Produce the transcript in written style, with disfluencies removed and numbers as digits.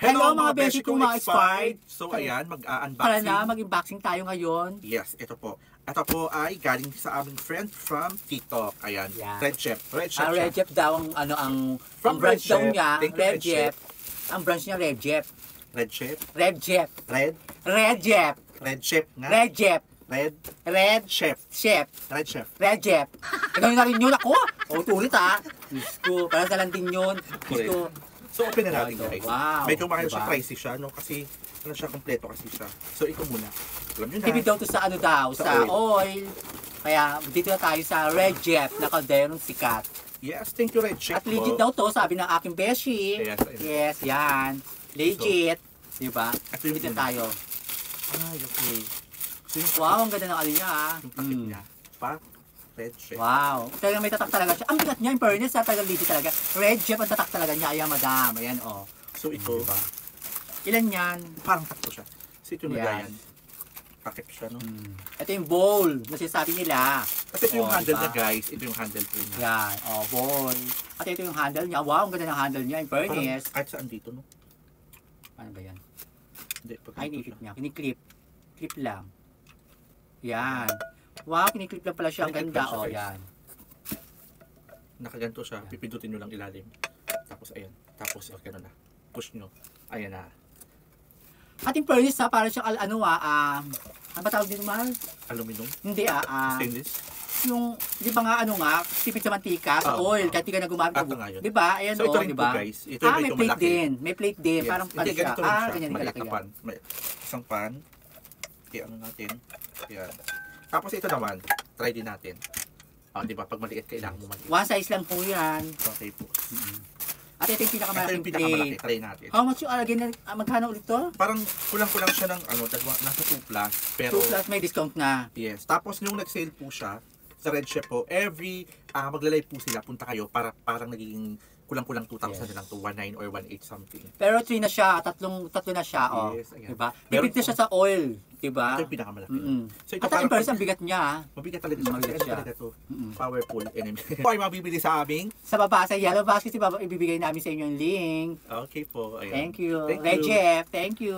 Hello mga beshi kong mga expired. So ayan, Para mag-unboxing. na, mag-unboxing tayo ngayon. Yes, ito po. Ito po ay galing sa aming friend from TikTok. Ayan, Yan. Red Chef. Red Chef Red siya. Jeff daw ang From branch Red daw Chef. niya, Thank you, Red Red Jeff. Ang branch niya Red Jeff. Red Chef. Red Jeff. Red. Red Jeff. Red Chef nga. Red Jeff. Red Red Chef. Chef. Red Chef. Red Jeff. Gano'n na rin yun ako. O, tulit ha. Diyos ko, parang sa lang din yun. Diyos ko. So open na natin Oh, guys. wow. Medyo makaya Diba? siya pricey siya, no? Kasi ano siya, kompleto kasi siya. So ito muna. Alam nyo na. Tipid daw to sa ano daw, Sa sa oil. Kaya dito na tayo sa Red Jeff na kalderong sikat. Yes, thank you Red Chef At legit po. daw to, sabi ng aking beshi. Yes, Yes, yan. Legit. Diba? Ito yung Dito una. tayo. Ay, okay. So yung Wow, ang ganda ng ano niya ah. yung takip niya. Pa, Red Chef. Wow. Talagang may tatak talaga siya. Ang bigat niya, in fairness ha, talagang legit talaga. Red Jeff ang tatak talaga niya. Ayan, madam. Ayan, oh. So ito, Diba? Ilan yan? parang takto siya. So ito Yan. na yan. Takip siya, no? Ito yung bowl na sinasabi nila. Kasi ito yung Oh, handle diba? niya, guys. Ito yung handle po niya. Yan, oh, bowl. At ito yung handle niya. Wow, ang ganda ng handle niya, in Parang fairness. kahit saan dito, no? Ano ba yan? Hindi, pag Ay, dito inikip siya. niya. Kiniklip. Clip lang. Yan. Wow, kiniklip lang pala siya. Ang Kiniklip ganda. lang siya, Oh, guys. yan. Nakaganto siya. Pipindutin nyo lang ilalim. Tapos, ayan. Tapos, okay na. Push nyo. Ayan na. At in fairness ha, parang siya, ano ano ba tawag dito, mahal? Aluminum. Hindi Stainless. yung, di ba nga ano nga, tipid sa mantika, sa oil, kahit di ka na gumamit. Ito nga yun. Di ba? Ayan So, ito oh, rin di po, ba? guys. Ito yung May medyo plate malaki. din. May plate din. Yes. Parang Hindi, siya. ganito rin siya. Ganyan Maliit kalaki na yan. pan. May isang pan. Okay, ano natin. Ayan. Tapos ito naman, try din natin. Di ba? Pag maliit, kailangan mo maliit. One size lang po yan. Okay po. At ito yung Ito pinakamalaking yung pinakamalaki. plate. Try natin. How much yung alagyan na, magkano ulit to? Parang kulang-kulang siya ng nasa 2 plus. Pero, 2 plus may discount na. yes. Tapos nung nag-sale po siya, sa Red Chef po, every maglalay po sila, punta kayo, parang nagiging kulang-kulang 2,000 na lang to 1,900 or 1,800 something. Pero 3 na siya, tatlo na siya, oh. Yes, ayan. Diba? Meron Tipid na siya sa oil, diba? Ito yung pinakamalaki. So ito At ang parang person, ang bigat niya, ah. mabigat talaga siya. Mabigat Mabigat siya. talaga to. Powerful enemy. Ito ay mabibili sa aming. Sa baba, sa Yellow Basket, ibibigay namin sa inyo yung link. Okay po. Ayan. Thank you. Thank Red you. Jeff, thank you.